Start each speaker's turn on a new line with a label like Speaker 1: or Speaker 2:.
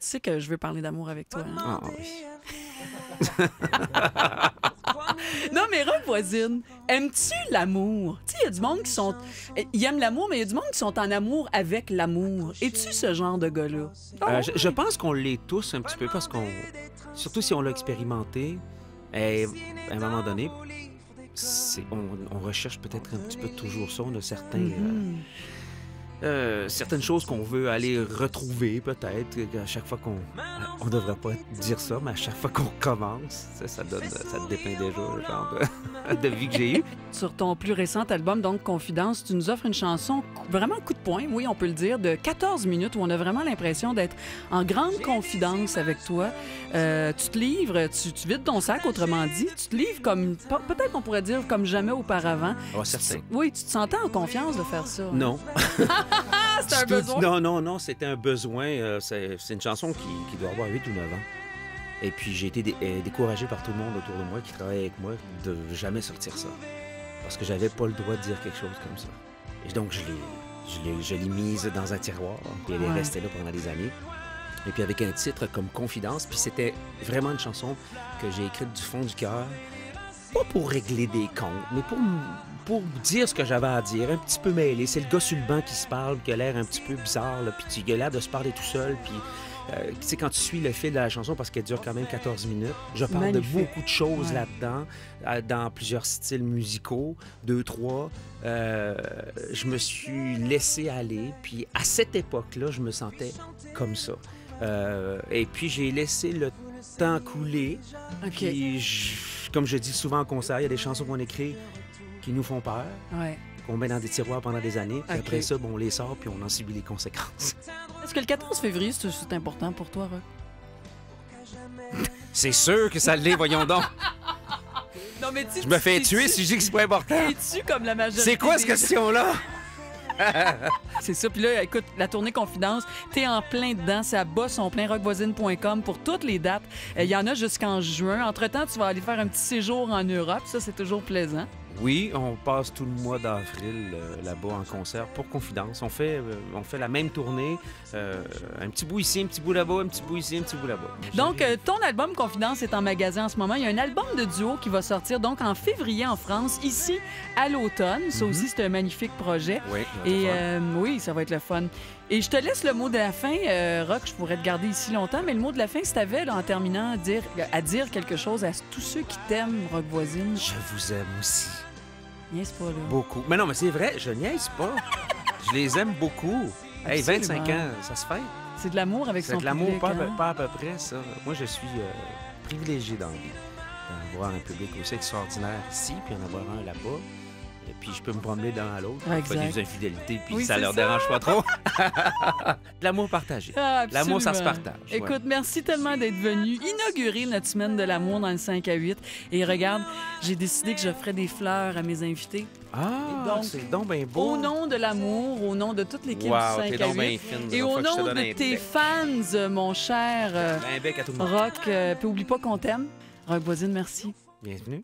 Speaker 1: sais que je veux parler d'amour avec toi. Hein?
Speaker 2: Ah oui.
Speaker 1: Non, mais Rock Voisine, aimes-tu l'amour? Tu sais, il y a du monde qui sont... Ils aiment l'amour, mais il y a du monde qui sont en amour avec l'amour. Es-tu ce genre de gars-là?
Speaker 2: Je pense qu'on l'est tous un petit peu parce qu'on... Surtout si on l'a expérimenté, et à un moment donné, on recherche peut-être un petit peu toujours ça. On a certaines choses qu'on veut aller retrouver, peut-être. À chaque fois qu'on... On devrait pas dire ça, mais à chaque fois qu'on commence, ça te dépeint déjà le genre de vie que j'ai eue.
Speaker 1: Sur ton plus récent album, donc Confidence, tu nous offres une chanson vraiment coup de poing, oui, on peut le dire, de 14 minutes où on a vraiment l'impression d'être en grande confidence avec toi. Tu te livres, tu vides ton sac, autrement dit. Tu te livres comme, peut-être qu'on pourrait dire, comme jamais auparavant.
Speaker 2: Ah, certain.
Speaker 1: Oui, tu te sentais en confiance de faire ça. Hein?
Speaker 2: Non.
Speaker 1: Ah, c'était un besoin?
Speaker 2: Non, c'était un besoin. C'est une chanson qui doit avoir 8 ou 9 ans. Et puis j'ai été découragé par tout le monde autour de moi qui travaillait avec moi de jamais sortir ça. Parce que j'avais pas le droit de dire quelque chose comme ça. Et donc je l'ai mise dans un tiroir, puis elle est restée là pendant des années. Et puis avec un titre comme Confidence, puis c'était vraiment une chanson que j'ai écrite du fond du cœur. Pas pour régler des comptes, mais pour dire ce que j'avais à dire, un petit peu mêlé. C'est le gars sur le banc qui se parle, qui a l'air un petit peu bizarre, là, puis il a l'air de se parler tout seul. Puis, tu sais, quand tu suis le fil de la chanson, parce qu'elle dure quand même 14 minutes, je parle de beaucoup de choses là-dedans, dans plusieurs styles musicaux, 2, 3. Je me suis laissé aller, puis à cette époque-là, je me sentais comme ça. Et puis, j'ai laissé le temps couler.
Speaker 1: OK.
Speaker 2: Puis comme je dis souvent en concert, il y a des chansons qu'on écrit qui nous font peur, qu'on met dans des tiroirs pendant des années, puis après ça, on les sort, puis on en subit les conséquences.
Speaker 1: Est-ce que le 14 février, c'est important pour toi, Rock?
Speaker 2: C'est sûr que ça l'est, voyons donc.
Speaker 1: Non, mais
Speaker 2: je me fais tuer si je dis que c'est pas important.
Speaker 1: Es-tu comme la majorité?
Speaker 2: C'est quoi cette question-là?
Speaker 1: C'est ça. Puis là, écoute, la tournée Confidence, t'es en plein dedans. C'est à rockvoisine.com pour toutes les dates. Il y en a jusqu'en juin. Entre-temps, tu vas aller faire un petit séjour en Europe. Ça, c'est toujours plaisant.
Speaker 2: Oui, on passe tout le mois d'avril là-bas en concert pour Confidence. On fait la même tournée. Un petit bout ici, un petit bout là-bas, un petit bout ici, un petit bout là-bas.
Speaker 1: Donc, ton album Confidence est en magasin en ce moment. Il y a un album de duo qui va sortir donc en février en France, ici à l'automne. Ça aussi, c'est un magnifique projet.
Speaker 2: Oui,
Speaker 1: oui, ça va être le fun. Et je te laisse le mot de la fin. Rock, je pourrais te garder ici longtemps, mais le mot de la fin, si t'avais, là, en terminant, à dire quelque chose à tous ceux qui t'aiment, Rock Voisine.
Speaker 2: Je vous aime aussi.
Speaker 1: Niaise pas, là.
Speaker 2: Beaucoup. Mais non, mais c'est vrai, je niaise pas. Je les aime beaucoup. Hey, 25 ans, ça se fait.
Speaker 1: C'est de l'amour avec son public.
Speaker 2: C'est de l'amour,
Speaker 1: hein?
Speaker 2: pas à peu près, ça. Moi, je suis privilégié dans la vie. D'avoir un public aussi extraordinaire ici, puis en avoir un là-bas. Et puis, je peux me promener d'un à l'autre.
Speaker 1: Exact.
Speaker 2: Pas des infidélités, puis
Speaker 1: Oui,
Speaker 2: ça leur dérange pas trop. L'amour partagé. L'amour, ça se partage.
Speaker 1: Écoute, merci tellement d'être venu inaugurer notre semaine de l'amour dans le 5 à 8. Et regarde, j'ai décidé que je ferais des fleurs à mes invités.
Speaker 2: Ah, c'est donc bien beau.
Speaker 1: Au nom de l'amour, au nom de toute l'équipe du 5 à 8. Et au nom de tes fans, mon cher
Speaker 2: un bec à tout le monde.
Speaker 1: Rock, puis oublie pas qu'on t'aime. Rock Voisine, merci.
Speaker 2: Bienvenue.